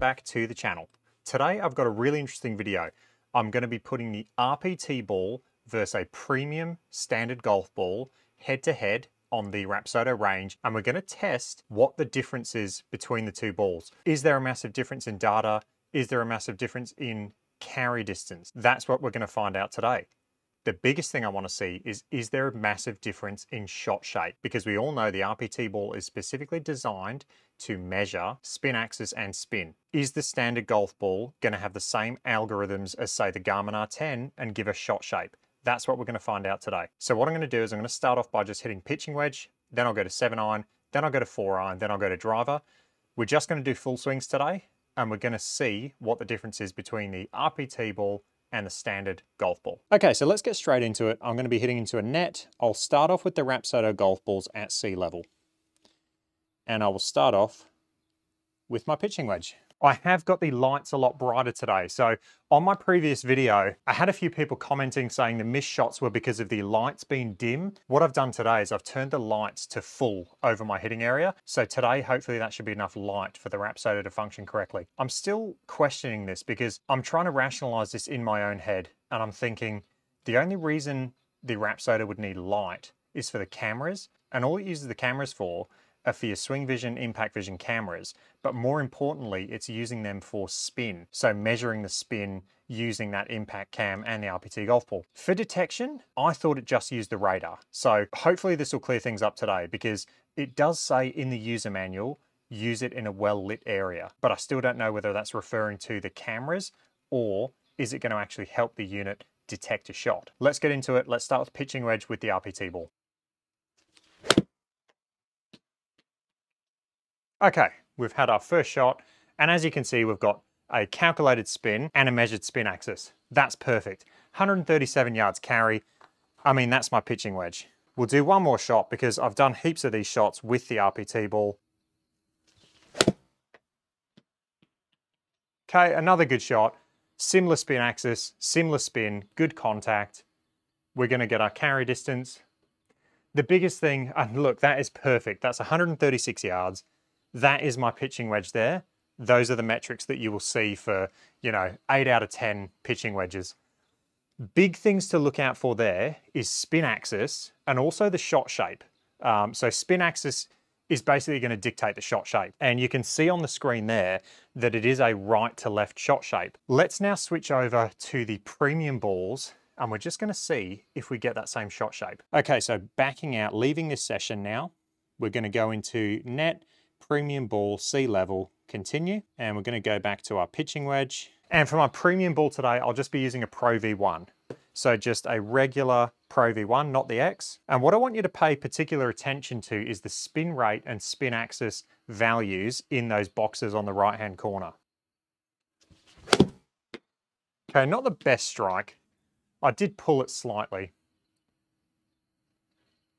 back to the channel. Today I've got a really interesting video. I'm going to be putting the RPT ball versus a premium standard golf ball head to head on the Rapsodo range, and we're going to test what the difference is between the two balls. Is there a massive difference in data? Is there a massive difference in carry distance? That's what we're going to find out today. The biggest thing I want to see is there a massive difference in shot shape? Because we all know the RPT ball is specifically designed to measure spin axis and spin. Is the standard golf ball going to have the same algorithms as, say, the Garmin R10 and give a shot shape? That's what we're going to find out today. So what I'm going to do is I'm going to start off by just hitting pitching wedge, then I'll go to 7-iron, then I'll go to 4-iron, then I'll go to driver. We're just going to do full swings today, and we're going to see what the difference is between the RPT ball and the standard golf ball. Okay, so let's get straight into it. I'm going to be hitting into a net. I'll start off with the Rapsodo golf balls at sea level. And I will start off with my pitching wedge. I have got the lights a lot brighter today. So on my previous video, I had a few people commenting saying the missed shots were because of the lights being dim. What I've done today is I've turned the lights to full over my hitting area. So today, hopefully that should be enough light for the Rapsodo to function correctly. I'm still questioning this because I'm trying to rationalize this in my own head. And I'm thinking the only reason the Rapsodo would need light is for the cameras. And all it uses the cameras for are for your swing vision, impact vision cameras, but more importantly, it's using them for spin. So measuring the spin using that impact cam and the RPT golf ball. For detection, I thought it just used the radar. So hopefully this will clear things up today because it does say in the user manual, use it in a well-lit area, but I still don't know whether that's referring to the cameras or is it going to actually help the unit detect a shot. Let's get into it. Let's start with pitching wedge with the RPT ball. Okay, we've had our first shot, and as you can see, we've got a calculated spin and a measured spin axis. That's perfect. 137 yards carry. I mean, that's my pitching wedge. We'll do one more shot because I've done heaps of these shots with the RPT ball. Okay, another good shot. Similar spin axis, similar spin, good contact. We're going to get our carry distance. The biggest thing, and look, that is perfect. That's 136 yards. That is my pitching wedge there. Those are the metrics that you will see for, 8 out of 10 pitching wedges. Big things to look out for there is spin axis and also the shot shape. So spin axis is basically going to dictate the shot shape. And you can see on the screen there that it is a right to left shot shape. Let's now switch over to the premium balls and we're just going to see if we get that same shot shape. Okay, so backing out, leaving this session now, we're going to go into net, premium ball, sea level, continue, and we're going to go back to our pitching wedge. And for my premium ball today, I'll just be using a Pro V1. So just a regular Pro V1, not the X. And what I want you to pay particular attention to is the spin rate and spin axis values in those boxes on the right-hand corner. Okay, not the best strike. I did pull it slightly.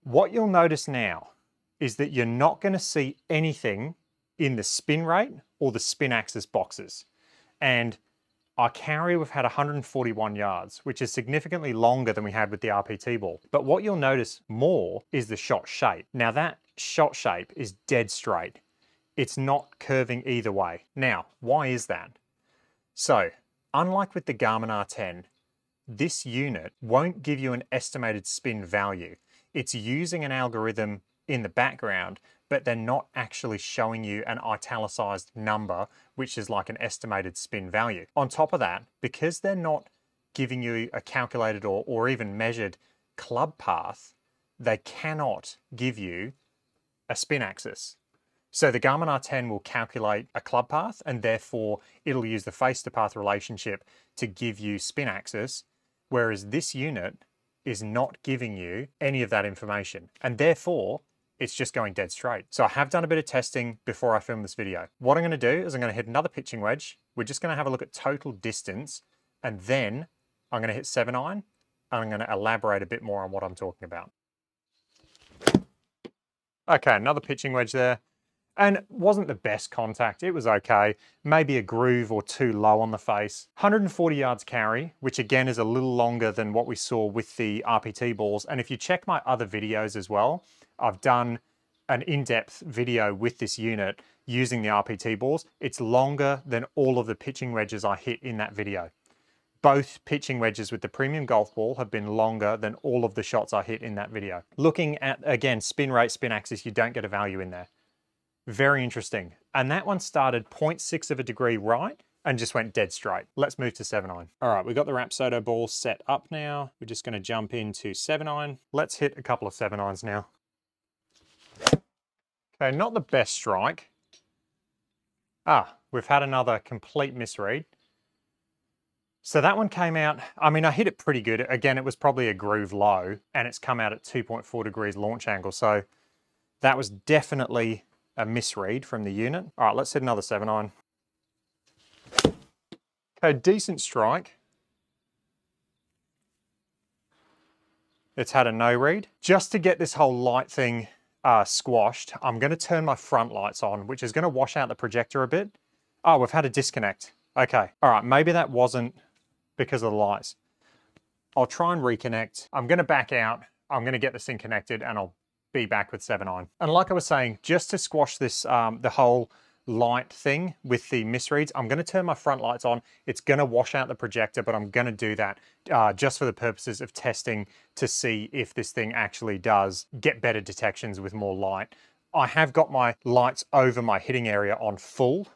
What you'll notice now is that you're not going to see anything in the spin rate or the spin axis boxes. And our carry, we've had 141 yards, which is significantly longer than we had with the RPT ball. But what you'll notice more is the shot shape. Now that shot shape is dead straight. It's not curving either way. Now, why is that? So, unlike with the Garmin R10, this unit won't give you an estimated spin value. It's using an algorithm in the background, but they're not actually showing you an italicized number, which is like an estimated spin value. On top of that, because they're not giving you a calculated or even measured club path, they cannot give you a spin axis. So the Garmin R10 will calculate a club path and therefore it'll use the face to path relationship to give you spin axis, whereas this unit is not giving you any of that information. And therefore, it's just going dead straight. So I have done a bit of testing before I film this video. What I'm going to do is I'm going to hit another pitching wedge. We're just going to have a look at total distance, and then I'm going to hit 7-iron, and I'm going to elaborate a bit more on what I'm talking about. Okay, another pitching wedge there. And it wasn't the best contact, it was okay. Maybe a groove or two low on the face. 140 yards carry, which again is a little longer than what we saw with the RPT balls. And if you check my other videos as well, I've done an in-depth video with this unit using the RPT balls. It's longer than all of the pitching wedges I hit in that video. Both pitching wedges with the premium golf ball have been longer than all of the shots I hit in that video. Looking at, again, spin rate, spin axis, you don't get a value in there. Very interesting. And that one started 0.6 of a degree right and just went dead straight. Let's move to 7-iron. All right, we've got the Rapsodo ball set up now. We're just gonna jump into 7-iron. Let's hit a couple of 7-irons now. Okay, not the best strike. We've had another complete misread. So that one came out, I mean, I hit it pretty good. Again, it was probably a groove low and it's come out at 2.4 degrees launch angle. So that was definitely a misread from the unit. All right, let's hit another 7-iron. Okay, decent strike. It's had a no read. Just to get this whole light thing squashed, I'm gonna turn my front lights on, which is gonna wash out the projector a bit. Oh, we've had a disconnect. Okay, all right, maybe that wasn't because of the lights. I'll try and reconnect. I'm gonna back out. I'm gonna get this thing connected and I'll be back with 7-iron. And like I was saying, just to squash this, the whole light thing with the misreads, I'm gonna turn my front lights on. It's gonna wash out the projector, but I'm gonna do that just for the purposes of testing to see if this thing actually does get better detections with more light. I have got my lights over my hitting area on full,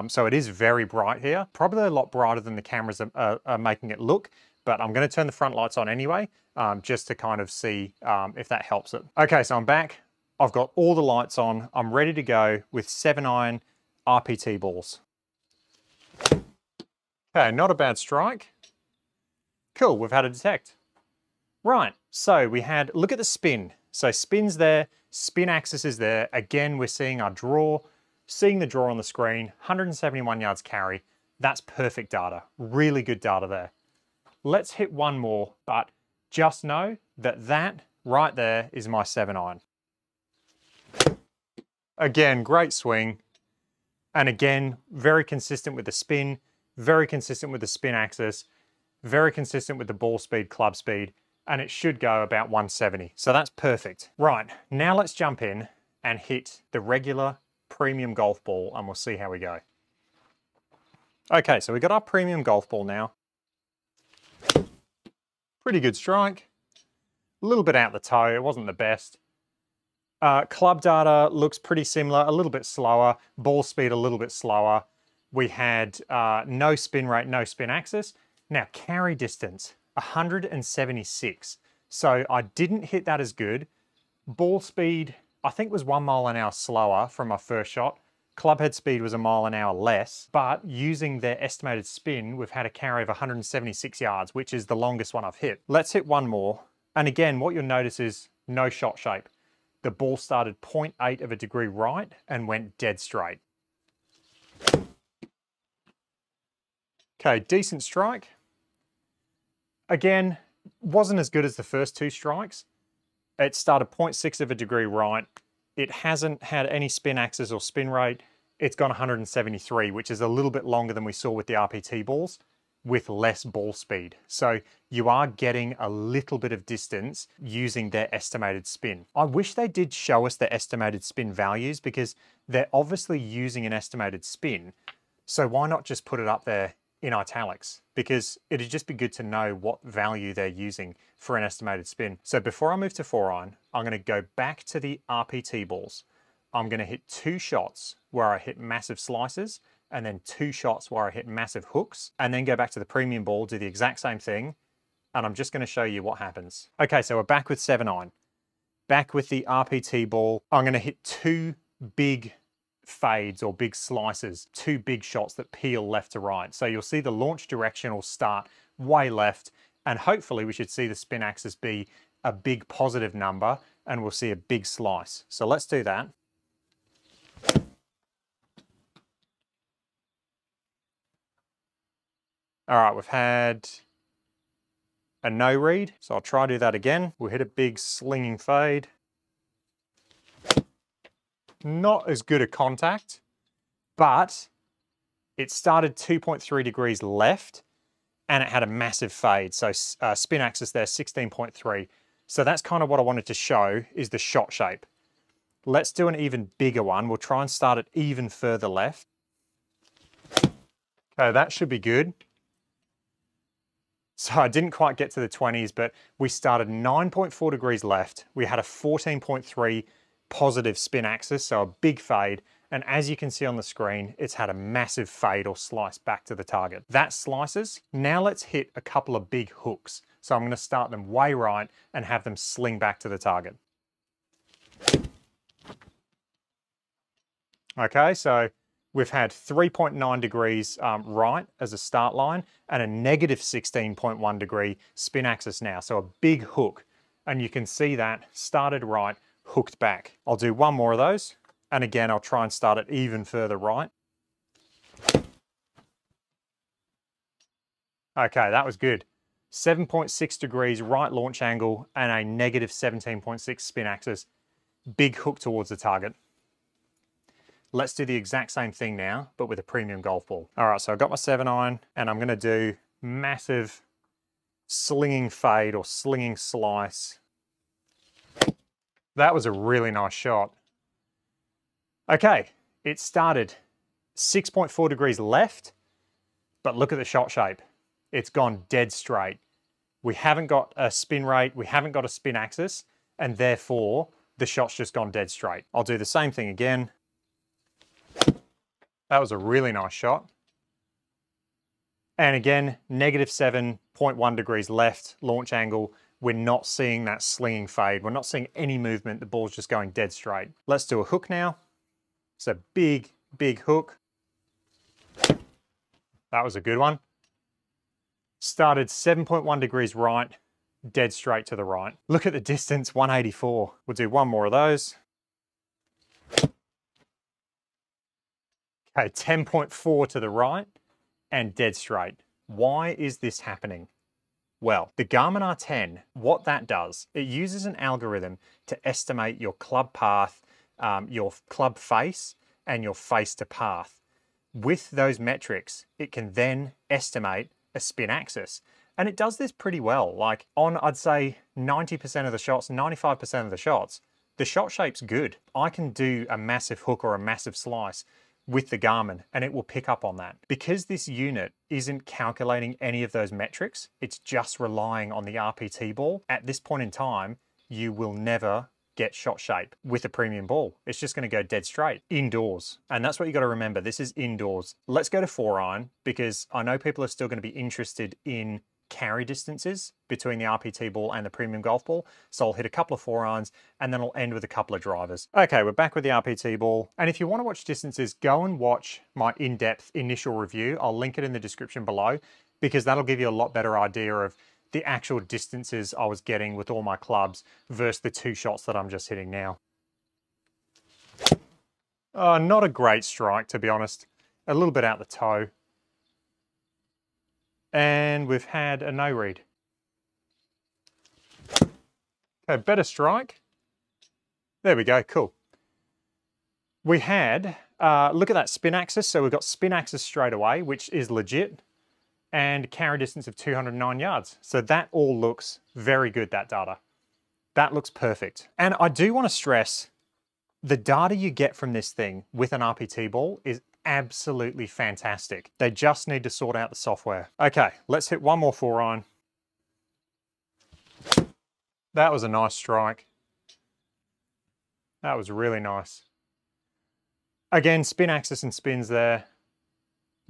so it is very bright here. Probably a lot brighter than the cameras are making it look, but I'm gonna turn the front lights on anyway, just to kind of see if that helps it. Okay, so I'm back. I've got all the lights on. I'm ready to go with 7-iron RPT balls. Okay, not a bad strike. Cool, we've had a detect. Right, so we had, look at the spin. So spin's there, spin axis is there. Again, we're seeing our draw, seeing the draw on the screen, 171 yards carry. That's perfect data, really good data there. Let's hit one more, but just know that that right there is my 7-iron. Again, great swing. And again, very consistent with the spin, very consistent with the spin axis, very consistent with the ball speed, club speed, and it should go about 170. So that's perfect. Right, now let's jump in and hit the regular premium golf ball and we'll see how we go. Okay, so we got our premium golf ball now. Pretty good strike. A little bit out the toe, it wasn't the best. Club data looks pretty similar, a little bit slower, ball speed a little bit slower. We had no spin rate, no spin axis. Now carry distance, 176. So I didn't hit that as good. Ball speed, I think was 1 mile an hour slower from my first shot. Club head speed was 1 mile an hour less, but using their estimated spin, we've had a carry of 176 yards, which is the longest one I've hit. Let's hit one more. And again, what you'll notice is no shot shape. The ball started 0.8 of a degree right and went dead straight. Okay, decent strike. Again, wasn't as good as the first two strikes. It started 0.6 of a degree right. It hasn't had any spin axis or spin rate. It's gone 173, which is a little bit longer than we saw with the RPT balls, with less ball speed. So you are getting a little bit of distance using their estimated spin. I wish they did show us their estimated spin values because they're obviously using an estimated spin. So why not just put it up there in italics? Because it'd just be good to know what value they're using for an estimated spin. So before I move to 4-iron, I'm gonna go back to the RPT balls. I'm gonna hit 2 shots where I hit massive slices and then 2 shots where I hit massive hooks, and then go back to the premium ball, do the exact same thing, and I'm just gonna show you what happens. Okay, so we're back with 7-iron. Back with the RPT ball, I'm gonna hit 2 big fades or big slices, 2 big shots that peel left to right. So you'll see the launch direction will start way left, and hopefully we should see the spin axis be a big positive number, and we'll see a big slice. So let's do that. All right, we've had a no read, so I'll try to do that again. We'll hit a big slinging fade. Not as good a contact, but it started 2.3 degrees left and it had a massive fade. So spin axis there, 16.3. So that's kind of what I wanted to show is the shot shape. Let's do an even bigger one. We'll try and start it even further left. Okay, that should be good. So I didn't quite get to the 20s, but we started 9.4 degrees left. We had a 14.3 positive spin axis, so a big fade. And as you can see on the screen, it's had a massive fade or slice back to the target. That slices. Now let's hit a couple of big hooks. So I'm going to start them way right and have them sling back to the target. Okay, so we've had 3.9 degrees right as a start line and a negative 16.1 degree spin axis now. So a big hook. And you can see that started right, hooked back. I'll do one more of those. And again, I'll try and start it even further right. Okay, that was good. 7.6 degrees right launch angle and a negative 17.6 spin axis. Big hook towards the target. Let's do the exact same thing now, but with a premium golf ball. All right, so I've got my 7-iron and I'm gonna do massive slinging fade or slinging slice. That was a really nice shot. Okay, it started 6.4 degrees left, but look at the shot shape. It's gone dead straight. We haven't got a spin rate, we haven't got a spin axis, and therefore the shot's just gone dead straight. I'll do the same thing again. That was a really nice shot. And again, negative 7.1 degrees left launch angle. We're not seeing that slinging fade. We're not seeing any movement. The ball's just going dead straight. Let's do a hook now. It's a big, big hook. That was a good one. Started 7.1 degrees right, dead straight to the right. Look at the distance, 184. We'll do one more of those. Okay, 10.4 to the right and dead straight. Why is this happening? Well, the Garmin R10, what that does, it uses an algorithm to estimate your club path, your club face, and your face to path. With those metrics, it can then estimate a spin axis. And it does this pretty well. Like on, I'd say 90% of the shots, 95% of the shots, the shot shape's good. I can do a massive hook or a massive slice with the Garmin and it will pick up on that. Because this unit isn't calculating any of those metrics, it's just relying on the RPT ball. At this point in time, you will never get shot shape with a premium ball. It's just going to go dead straight indoors. And that's what you got to remember. This is indoors. Let's go to 4-iron because I know people are still going to be interested in carry distances between the RPT ball and the premium golf ball. So I'll hit a couple of 4-irons and then I'll end with a couple of drivers. Okay, we're back with the RPT ball. And if you want to watch distances, go and watch my in-depth initial review. I'll link it in the description below because that'll give you a lot better idea of the actual distances I was getting with all my clubs versus the 2 shots that I'm just hitting now. Not a great strike, to be honest. A little bit out the toe. And we've had a no read. Okay, better strike. There we go, cool. We had, look at that spin axis. So we've got spin axis straight away, which is legit, and carry distance of 209 yards. So that all looks very good, that data. That looks perfect. And I do want to stress, the data you get from this thing with an RPT ball is absolutely fantastic. They just need to sort out the software. Okay, let's hit one more 4-iron. That was a nice strike. That was really nice. Again, spin axis and spins there.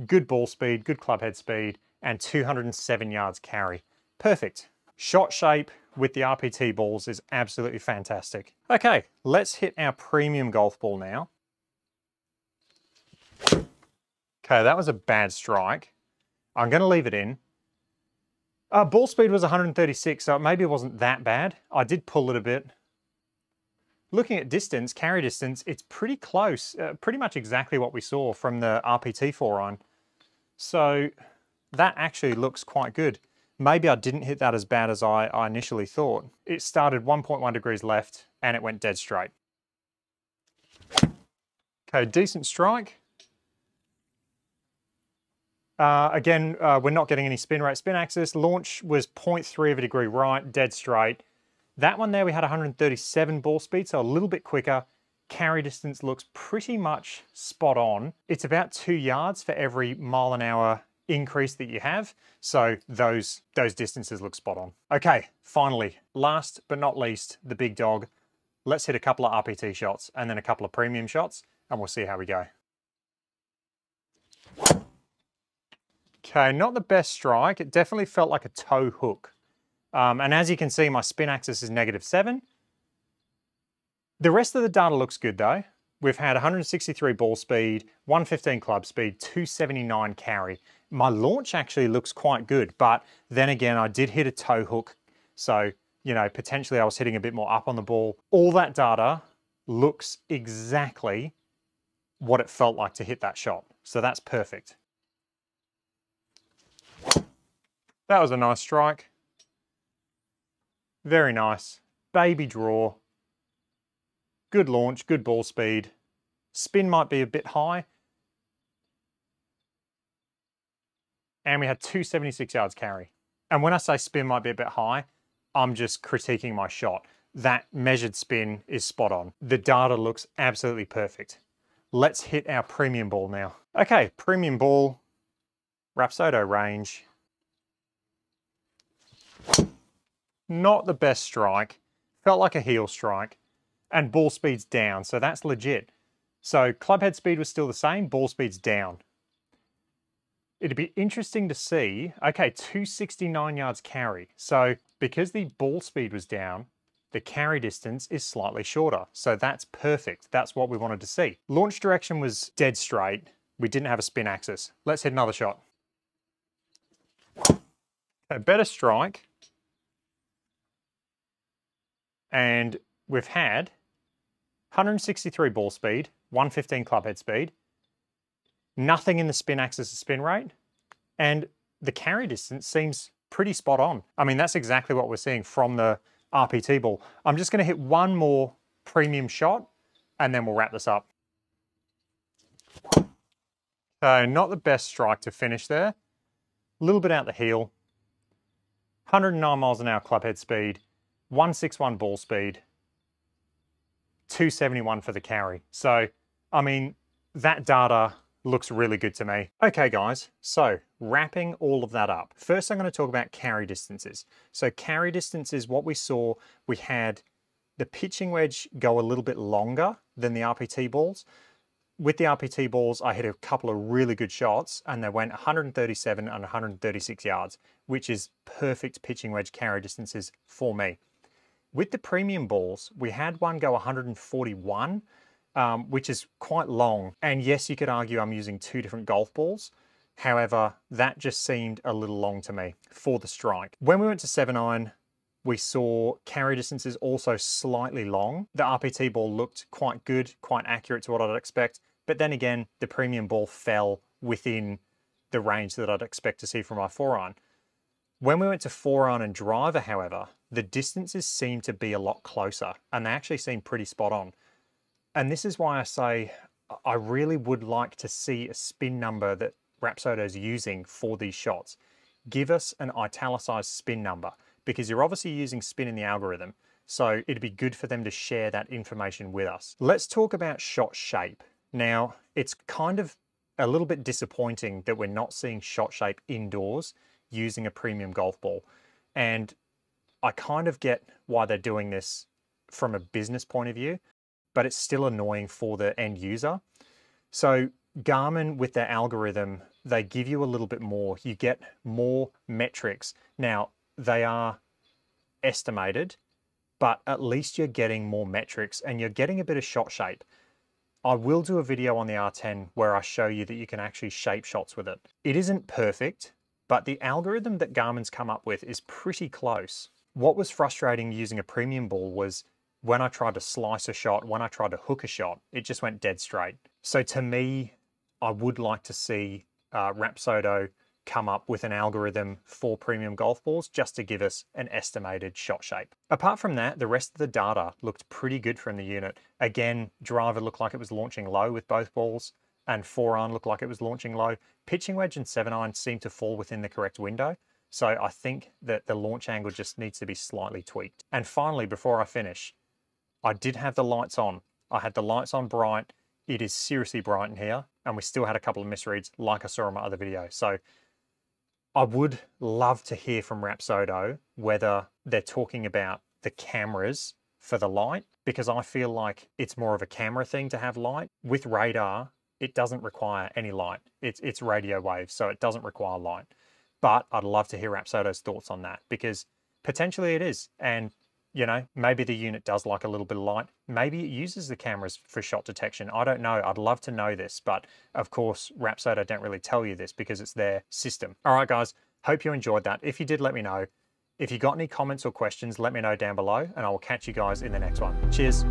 Good ball speed, good club head speed, and 207 yards carry. Perfect. Shot shape with the RPT balls is absolutely fantastic. Okay, let's hit our premium golf ball now. Okay, that was a bad strike. I'm going to leave it in. Ball speed was 136, so maybe it wasn't that bad. I did pull it a bit. Looking at distance, carry distance, it's pretty close. Pretty much exactly what we saw from the RPT 4-iron. So that actually looks quite good. Maybe I didn't hit that as bad as I initially thought. It started 1.1 degrees left and it went dead straight. Okay, decent strike. Again, we're not getting any spin rate. Spin axis, launch was 0.3 of a degree right, dead straight. That one there, we had 137 ball speed, so a little bit quicker. Carry distance looks pretty much spot on. It's about 2 yards for every mile/hour increase that you have. So those distances look spot on. Okay, finally, last but not least, the big dog. Let's hit a couple of RPT shots and then a couple of premium shots, and we'll see how we go. Okay, not the best strike. It definitely felt like a toe hook. And as you can see, my spin axis is -7. The rest of the data looks good though. We've had 163 ball speed, 115 club speed, 279 carry. My launch actually looks quite good, but then again, I did hit a toe hook. So, you know, potentially I was hitting a bit more up on the ball. All that data looks exactly what it felt like to hit that shot. So that's perfect. That was a nice strike. Very nice. Baby draw. Good launch, good ball speed. Spin might be a bit high. And we had 276 yards carry. And when I say spin might be a bit high, I'm just critiquing my shot. That measured spin is spot on. The data looks absolutely perfect. Let's hit our premium ball now. Okay, premium ball, Rapsodo range. Not the best strike. Felt like a heel strike. And ball speed's down, so that's legit. So club head speed was still the same, ball speed's down. It'd be interesting to see, okay, 269 yards carry. So because the ball speed was down, the carry distance is slightly shorter. So that's perfect. That's what we wanted to see. Launch direction was dead straight. We didn't have a spin axis. Let's hit another shot. A better strike. And we've had 163 ball speed, 115 club head speed, nothing in the spin axis of spin rate, and the carry distance seems pretty spot on. I mean, that's exactly what we're seeing from the RPT ball. I'm just gonna hit one more premium shot and then we'll wrap this up. So not the best strike to finish there. A little bit out the heel. 109 miles an hour club head speed, 161 ball speed, 271 for the carry. So, I mean, that data looks really good to me. Okay guys, so wrapping all of that up. First I'm going to talk about carry distances. So carry distances, what we saw, we had the pitching wedge go a little bit longer than the RPT balls. With the RPT balls, I hit a couple of really good shots and they went 137 and 136 yards, which is perfect pitching wedge carry distances for me. With the premium balls, we had one go 141, which is quite long. And yes, you could argue I'm using 2 different golf balls. However, that just seemed a little long to me for the strike. When we went to 7-iron, we saw carry distances also slightly long. The RPT ball looked quite good, quite accurate to what I'd expect. But then again, the premium ball fell within the range that I'd expect to see from my 4-iron. When we went to 4-iron and driver, however, the distances seem to be a lot closer and they actually seem pretty spot on. And this is why I say I really would like to see a spin number that Rapsodo is using for these shots. Give us an italicized spin number because you're obviously using spin in the algorithm. So it'd be good for them to share that information with us. Let's talk about shot shape. Now, it's kind of a little bit disappointing that we're not seeing shot shape indoors using a premium golf ball. And I kind of get why they're doing this from a business point of view, but it's still annoying for the end user. So Garmin, with their algorithm, they give you a little bit more. You get more metrics. Now, they are estimated, but at least you're getting more metrics and you're getting a bit of shot shape. I will do a video on the R10 where I show you that you can actually shape shots with it. It isn't perfect, but the algorithm that Garmin's come up with is pretty close. What was frustrating using a premium ball was when I tried to slice a shot, when I tried to hook a shot, it just went dead straight. So to me, I would like to see Rapsodo come up with an algorithm for premium golf balls just to give us an estimated shot shape. Apart from that, the rest of the data looked pretty good from the unit. Again, driver looked like it was launching low with both balls, and 4-iron looked like it was launching low. Pitching wedge and 7-iron seemed to fall within the correct window. So I think that the launch angle just needs to be slightly tweaked. And finally, before I finish, I did have the lights on. I had the lights on bright. It is seriously bright in here, and we still had a couple of misreads like I saw in my other video. So I would love to hear from Rapsodo whether they're talking about the cameras for the light, because I feel like it's more of a camera thing to have light. With radar, it doesn't require any light. It's radio waves, so it doesn't require light. But I'd love to hear Rapsodo's thoughts on that, because potentially it is. And you know, maybe the unit does like a little bit of light. Maybe it uses the cameras for shot detection. I don't know. I'd love to know this, but of course, Rapsodo don't really tell you this because it's their system. All right, guys, hope you enjoyed that. If you did, let me know. If you got any comments or questions, let me know down below, and I will catch you guys in the next one. Cheers.